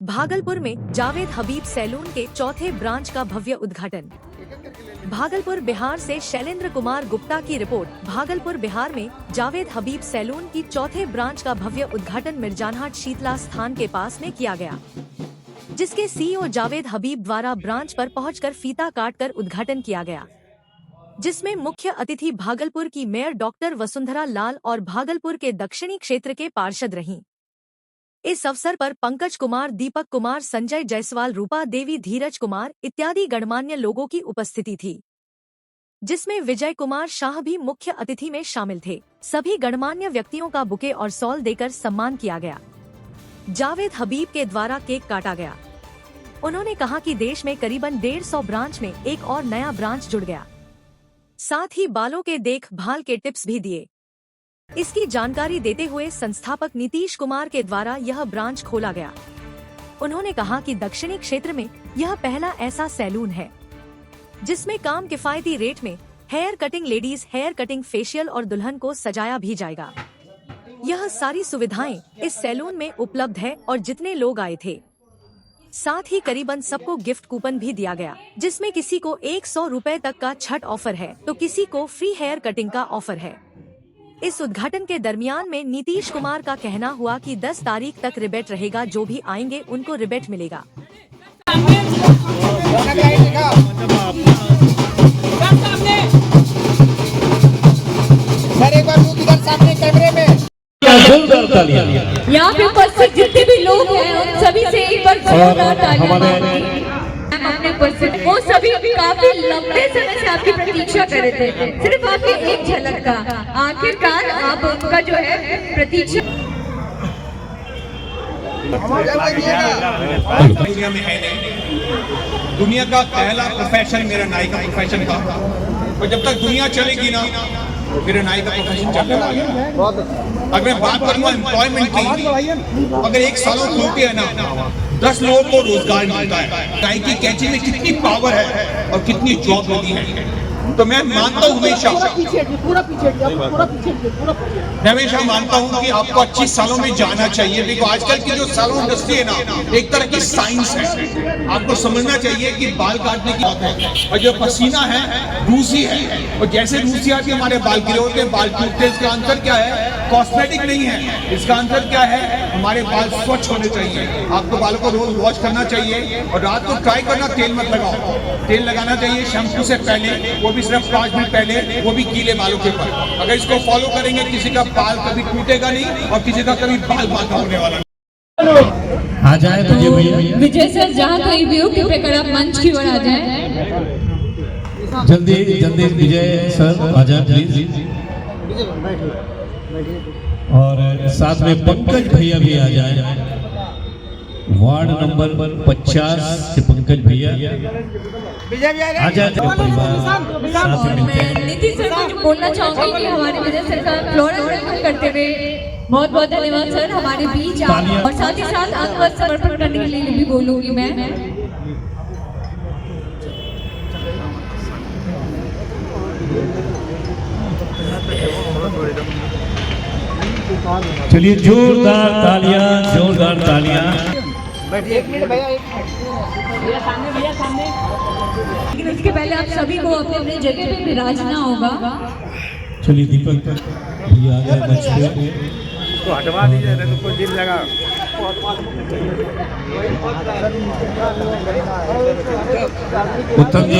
भागलपुर में जावेद हबीब सैलून के चौथे ब्रांच का भव्य उद्घाटन। भागलपुर बिहार से शैलेंद्र कुमार गुप्ता की रिपोर्ट। भागलपुर बिहार में जावेद हबीब सैलून की चौथे ब्रांच का भव्य उद्घाटन मिर्जानहाट शीतला स्थान के पास में किया गया, जिसके सीईओ जावेद हबीब द्वारा ब्रांच पर पहुंचकर फीता काटकर उद्घाटन किया गया, जिसमें मुख्य अतिथि भागलपुर की मेयर डॉक्टर वसुंधरा लाल और भागलपुर के दक्षिणी क्षेत्र के पार्षद रहीं। इस अवसर पर पंकज कुमार, दीपक कुमार, संजय जायसवाल, रूपा देवी, धीरज कुमार इत्यादि गणमान्य लोगों की उपस्थिति थी, जिसमें विजय कुमार शाह भी मुख्य अतिथि में शामिल थे। सभी गणमान्य व्यक्तियों का बुके और सॉल देकर सम्मान किया गया। जावेद हबीब के द्वारा केक काटा गया। उन्होंने कहा कि देश में करीबन 150 ब्रांच में एक और नया ब्रांच जुड़ गया। साथ ही बालों के देखभाल के टिप्स भी दिए। इसकी जानकारी देते हुए संस्थापक नीतीश कुमार के द्वारा यह ब्रांच खोला गया। उन्होंने कहा कि दक्षिणी क्षेत्र में यह पहला ऐसा सैलून है जिसमें काम किफायती रेट में hair cutting, ladies hair cutting, facial और दुल्हन को सजाया भी जाएगा। यह सारी सुविधाएं इस सैलून में उपलब्ध है और जितने लोग आए थे, साथ ही करीबन सबको गिफ्ट कूपन भी दिया गया, जिसमें किसी को 100 रुपए तक का छठ ऑफर है तो किसी को फ्री हेयर कटिंग का ऑफर है। इस उद्घाटन के दरमियान में नीतीश कुमार का कहना हुआ कि 10 तारीख तक रिबेट रहेगा, जो भी आएंगे उनको रिबेट मिलेगा। सर एक बार मुंह इधर सामने कैमरे में। यहाँ पे उपस्थित जितने भी लोग हैं उन सभी से एक बार जोरदार तालियां। अपने उपस्थित वो सभी काफी लंबे समय से आपकी प्रतीक्षा कर रहे थे, सिर्फ आपकी एक झलक का। आखिरकार आप उनका जो है प्रतीक्षा। दुनिया में है नहीं, दुनिया का पहला प्रोफेशन मेरा नाई का प्रोफेशन था, और जब तक दुनिया चलेगी ना मेरा नाई का प्रोफेशन चलता रहेगा। अगर मैं बात करूंगा एम्प्लॉयमेंट की, अगर एक सालों खोलते हैं ना 10 लोगों को रोजगार मिलता है। नाई की कैंची में कितनी पावर है और कितनी जॉब होती है, तो मैं मानता हूँ हमेशा मानता हूँ कि आपको 25 सालों में जाना चाहिए। देखो आजकल की जो सैलून इंडस्ट्री है ना, एक तरह की साइंस है। आपको समझना चाहिए कि बाल काटने की बात है और जो पसीना है रूसी है, और जैसे रूसी आती हमारे बाल गिरे होते हैं, बाल टूटते हैं। इसका आंसर क्या है? कॉस्मेटिक नहीं है, इसका आंसर क्या है? हमारे बाल स्वच्छ होने चाहिए। आपको बालों को रोज वॉश करना चाहिए और रात को ट्राई करना तेल मत लगाओ। तेल लगाना चाहिए शैम्पू से पहले, वो भी सिर्फ 5 मिनट पहले, वो भी गीले बालों के ऊपर। अगर इसको फॉलो करेंगे किसी का बाल कभी टूटेगा नहीं और किसी का कभी बाल बांका होने वाला नहीं। आ जाए तो विजय सर जहाँ कहीं भी हो, कृपया कर आप मंच की ओर आ जाए। जल्दी जल्दी विजय सर आ जाए प्लीज, और साथ में पंकज भैया भी आ जाए। वार्ड नंबर 50 से पंकज भैया आ जाए। मैं नीतीश सर को बोलना चाहूंगी कि हमारे विजय सर का फ्लोरल वेलकम करते हुए बहुत बहुत धन्यवाद सर हमारे बीच। और साथ ही साथ अंगवस्त्र समर्पण करने के लिए भी बोलूंगी मैं। चलिए जोरदार तालियां, जोरदार तालियां। एक मिनट भैया, भैया सामने। लेकिन उसके पहले आप सभी को अपने अपने जगह पे विराजना होगा। चलिए दीपक भैया आ गए मंच पे, तो हटवा दीजिए नहीं तो कोई दिल लगा। उत्तम जी,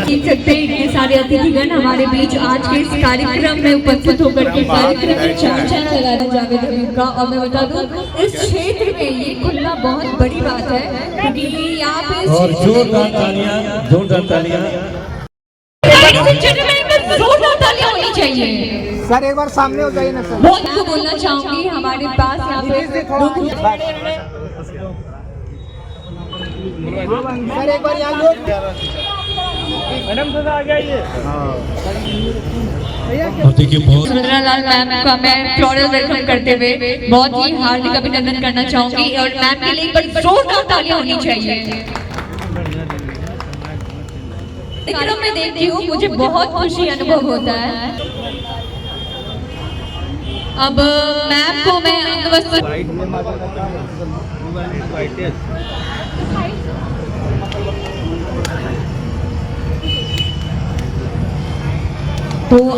देख सकते हैं इतने सारे अतिथिगण हमारे बीच आज के इस कार्यक्रम में उपस्थित होकर के कार्यक्रम में चर्चा चलाना जावेद हबीब का। और मैं बता दूं इस क्षेत्र में ये खुलना बहुत बड़ी बात है, क्योंकि यहाँ पे और जोरदार तालियां, जोरदार तालियां। जोरदार तालियां होनी चाहिए। सर एक बार सामने हो जाइए ना सर। बहुत को बोलना चाहूंगी हमारे पास यहाँ पे सर एक बार यहाँ लोग मैडम थोड़ा आ जाइए। देखिए बहुत वसुंधरा लाल मैम का मैं फ्लोरल वेलकम करते हुए बहुत ही हार्दिक अभिनंदन करना चाहूंगी। और मैम के लिए एक बार जोरदार तालियां होनी चाहिए। कार्यक्रम में देखती हूँ मुझे बहुत खुशी अनुभव होता है। अब मैम को मैं अंगवस्त्र तो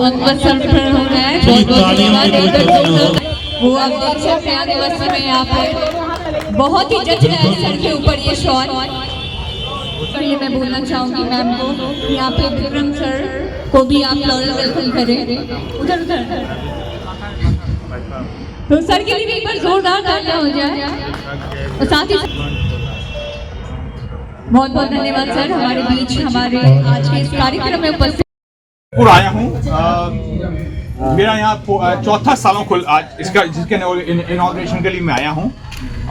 एनिवर्सरी हो रहा है, बहुत बहुत धन्यवाद। वो आप देख सकते हैं एनिवर्सरी में यहाँ पे बहुत ही जच रहा है सर के ऊपर ये शॉल। ये मैं बोलना चाहूंगी मैम को कि यहाँ पे विक्रम सर को भी आप फ्लोरल वेलकम करें। उधर उधर तो सर के लिए भी एक बार जोरदार तालियां हो जाए। और साथ ही बहुत बहुत धन्यवाद सर हमारे बीच हमारे आज के इस कार्यक्रम में उपस्थित आया हूँ। मेरा यहाँ चौथा सालों खुल आज इसका जिसके इनॉग्रेशन के लिए मैं आया हूँ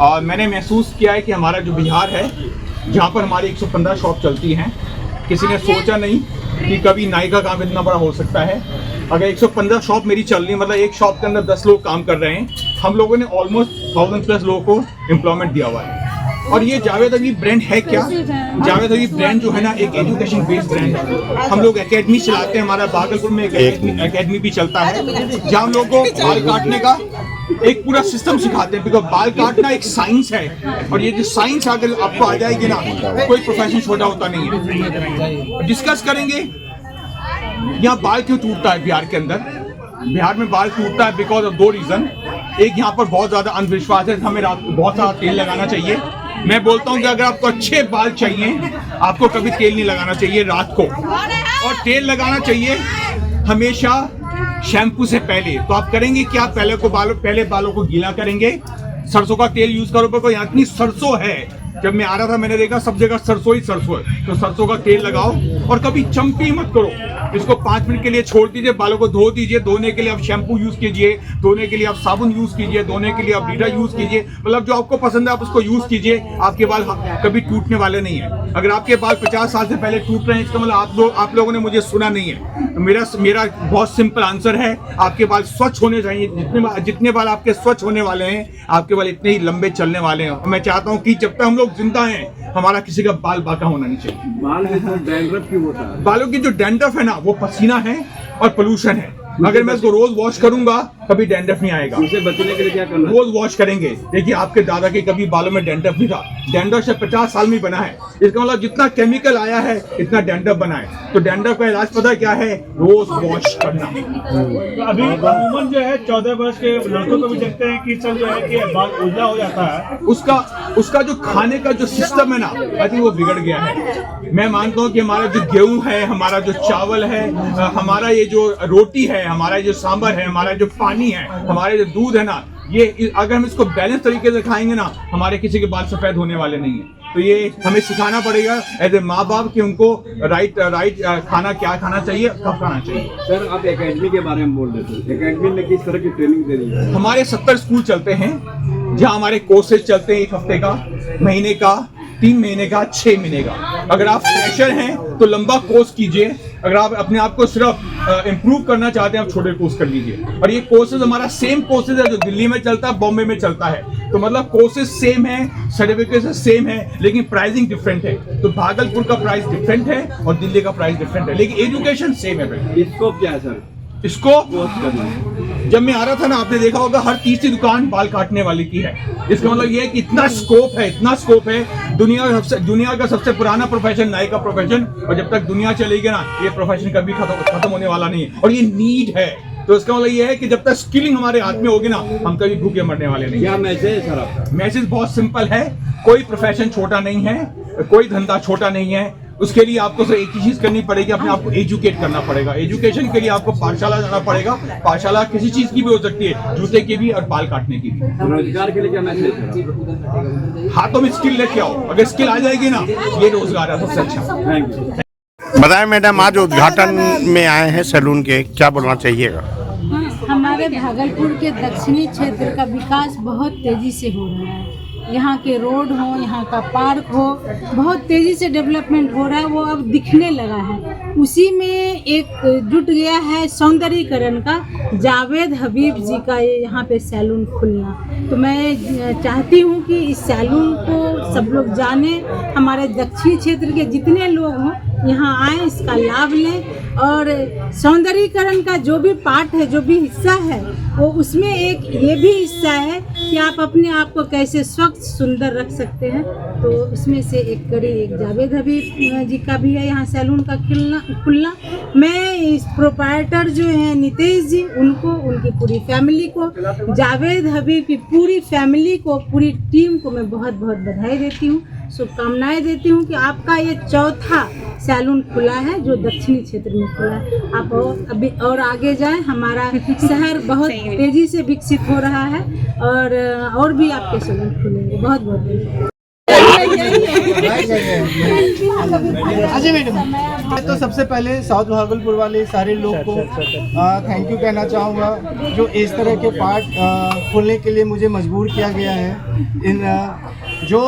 और मैंने महसूस किया है कि हमारा जो बिहार है जहाँ पर हमारी 115 शॉप चलती हैं, किसी ने सोचा नहीं कि कभी नाई का काम इतना बड़ा हो सकता है। अगर 115 शॉप मेरी चल रही है, मतलब एक शॉप के अंदर 10 लोग काम कर रहे हैं। हम लोगों ने ऑलमोस्ट 1000+ लोगों को एम्प्लॉयमेंट दिया हुआ है। और ये जावेद हबीब ब्रांड है क्या? जावेद हबीब ब्रांड जो है ना एक एजुकेशन बेस्ड ब्रांड है। हम लोग एकेडमी चलाते हैं, हमारा भागलपुर में एक एकेडमी भी चलता है जहाँ हम लोगों को बाल काटने का एक पूरा सिस्टम सिखाते हैं। बिकॉज बाल काटना एक साइंस है और ये जो साइंस अगर आपको आ जाएगी ना, कोई प्रोफेशन छोटा होता नहीं है। डिस्कस करेंगे यहाँ बाल क्यों टूटता है बिहार के अंदर। बिहार में बाल टूटता है बिकॉज ऑफ 2 रीजन। एक यहाँ पर बहुत ज्यादा अंधविश्वास है, हमें रात को बहुत सारा तेल लगाना चाहिए। मैं बोलता हूँ कि अगर आपको अच्छे बाल चाहिए आपको कभी तेल नहीं लगाना चाहिए रात को, और तेल लगाना चाहिए हमेशा शैम्पू से पहले। तो आप करेंगे क्या? पहले बालों को गीला करेंगे, सरसों का तेल यूज करो। पर यहाँ इतनी सरसों है, जब मैं आ रहा था मैंने देखा सब जगह सरसों ही सरसों है। तो सरसों का तेल लगाओ और कभी चंपी मत करो, इसको 5 मिनट के लिए छोड़ दीजिए, बालों को धो दीजिए। धोने के लिए आप शैम्पू यूज कीजिए, धोने के लिए आप साबुन यूज कीजिए, धोने के लिए आप लीडा यूज कीजिए। मतलब जो आपको पसंद है आप उसको यूज कीजिए, आपके बाल कभी टूटने वाले नहीं है। अगर आपके बाल 50 साल से पहले टूट रहे हैं इसका मतलब आप लोगों ने मुझे सुना नहीं है। तो मेरा बहुत सिंपल आंसर है, आपके बाल स्वच्छ होने चाहिए। जितने बाल आपके स्वच्छ होने वाले हैं आपके बाल इतने ही लंबे चलने वाले हैं। मैं चाहता हूँ कि जब तक हम लोग जिंदा हैं हमारा किसी का बाल बाका होना नहीं चाहिए। बाल में जो डैंड्रफ क्यों होता है? बालों की जो डैंड्रफ है ना वो पसीना है और पोल्यूशन है। अगर मैं इसको रोज वॉश करूंगा कभी डैंड्रफ नहीं आएगा। उसे बचने के लिए क्या करना? रोज वॉश करेंगे। देखिए आपके दादा के कभी बालों में डैंड्रफ नहीं था, डैंड्रफ से 50 साल में बना है। इसका मतलब जितना केमिकल आया है इतना डैंड्रफ बना है। तो डैंड्रफ का इलाज पता क्या है? रोज वॉश करना। अभी अमूमन जो है 14 वर्ष के लड़कों को भी देखते हैं कि सर जो है कि बाल उजला हो जाता है। उसका जो खाने का जो सिस्टम है ना आई थिंक वो बिगड़ गया है। मैं मानता हूँ कि हमारा जो गेहूं है, हमारा जो चावल है, हमारा ये जो रोटी है, हमारा जो सांभर है, हमारा जो पानी है, हमारे जो दूध है ना, ये अगर हम इसको बैलेंस तरीके से खाएंगे ना हमारे किसी के बाल सफेद होने वाले नहीं है। तो ये हमें सिखाना पड़ेगा एज ए माँ बाप कि उनको राइट खाना क्या खाना चाहिए, कब खाना चाहिए। सर आप एकेडमी के बारे में बोल रहे थे, एकेडमी में किस तरह की ट्रेनिंग दे रही है? हमारे 70 स्कूल चलते हैं जहाँ हमारे कोर्सेज चलते हैं 1 हफ्ते का, महीने का, 3 महीने का, 6 महीने का। अगर आप फ्रेशर हैं तो लंबा कोर्स कीजिए, अगर आप अपने आप को सिर्फ इम्प्रूव करना चाहते हैं आप छोटे कोर्स कर लीजिए। और ये कोर्सेज हमारा सेम कोर्सेज है जो दिल्ली में चलता है, बॉम्बे में चलता है। तो मतलब कोर्सेज सेम है, सर्टिफिकेट सेम है, लेकिन प्राइसिंग डिफरेंट है। तो भागलपुर का प्राइस डिफरेंट है और दिल्ली का प्राइस डिफरेंट है, लेकिन एजुकेशन सेम है। इसको क्या है सर? इसको जब मैं आ रहा था ना आपने देखा होगा हर तीसरी दुकान बाल काटने वाले की है। इसका मतलब ये है कि इतना स्कोप है। दुनिया का सबसे पुराना प्रोफेशन नाई का प्रोफेशन, और जब तक दुनिया चलेगी ना ये प्रोफेशन कभी खत्म होने वाला नहीं है। और ये नीड है। तो इसका मतलब ये है कि जब तक स्किलिंग हमारे हाथ में होगी ना हम कभी भूखे मरने वाले नहीं। क्या मैसेज है सर आपका? मैसेज बहुत सिंपल है, कोई प्रोफेशन छोटा नहीं है, कोई धंधा छोटा नहीं है। उसके लिए आपको सिर्फ एक ही चीज करनी पड़ेगी, अपने आप को एजुकेट करना पड़ेगा। एजुकेशन के लिए आपको पाठशाला जाना पड़ेगा। पाठशाला किसी चीज की भी हो सकती है, जूते की भी और बाल काटने की भी। रोजगार के लिए क्या मैसेज है? हाथों में स्किल लेके आओ, अगर स्किल आ जाएगी ना ये रोजगार है सबसे अच्छा। Thank you. बताएं मैडम, आज उद्घाटन में आए हैं सैलून के, क्या बोलना चाहिएगा? हमारे भागलपुर के दक्षिणी क्षेत्र का विकास बहुत तेज़ी से हो रहा है। यहाँ के रोड हो, यहाँ का पार्क हो, बहुत तेज़ी से डेवलपमेंट हो रहा है। वो अब दिखने लगा है। उसी में एक जुट गया है सौंदर्यीकरण का, जावेद हबीब जी का यहाँ पे सैलून खुलना। तो मैं चाहती हूँ कि इस सैलून को सब लोग जाने, हमारे दक्षिण क्षेत्र के जितने लोग हों यहाँ आए, इसका लाभ लें। और सौंदर्यीकरण का जो भी पार्ट है, जो भी हिस्सा है, वो उसमें एक ये भी हिस्सा है कि आप अपने आप को कैसे स्वच्छ सुंदर रख सकते हैं। तो उसमें से एक कड़ी एक जावेद हबीब जी का भी है यहाँ सैलून का खुलना। मैं इस प्रोप्राइटर जो हैं नितेश जी, उनको, उनकी पूरी फैमिली को, जावेद हबीब की पूरी फैमिली को, पूरी टीम को मैं बहुत बहुत बधाई देती हूँ, शुभकामनाएं देती हूँ कि आपका ये चौथा सैलून खुला है जो दक्षिणी क्षेत्र में खुला है। आप अभी और आगे जाएं, हमारा शहर बहुत तेजी से विकसित हो रहा है और भी आपके सैलून खुलेंगे। बहुत बहुत धन्यवाद। तो सबसे पहले साउथ भागलपुर वाले सारे लोग को थैंक यू कहना चाहूँगा जो इस तरह के पार्ट खोलने के लिए मुझे मजबूर किया गया है। इन जो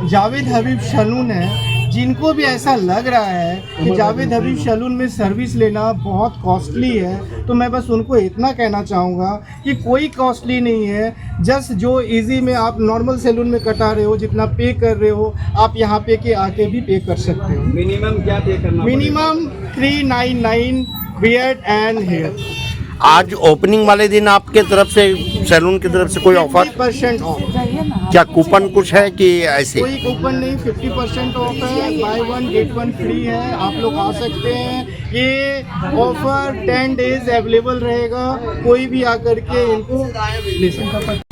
जावेद हबीब सैलून है, जिनको भी ऐसा लग रहा है कि जावेद हबीब सैलून में सर्विस लेना बहुत कॉस्टली है, तो मैं बस उनको इतना कहना चाहूँगा कि कोई कॉस्टली नहीं है। जस्ट जो इजी में आप नॉर्मल सैलून में कटा रहे हो, जितना पे कर रहे हो, आप यहाँ पे के आके भी पे कर सकते हो। मिनिमम क्या पे करना? Minimum 399 beard and hair. आज ओपनिंग वाले दिन आपके तरफ से सैलून की तरफ से कोई ऑफर? 50% ऑफ। क्या कूपन कुछ है कि ऐसे? कोई कूपन नहीं, 50% ऑफ है, बाय 1 गेट 1 फ्री है। आप लोग आ सकते हैं। ये ऑफर 10 डेज अवेलेबल रहेगा, कोई भी आकर के इनको ले सकता है।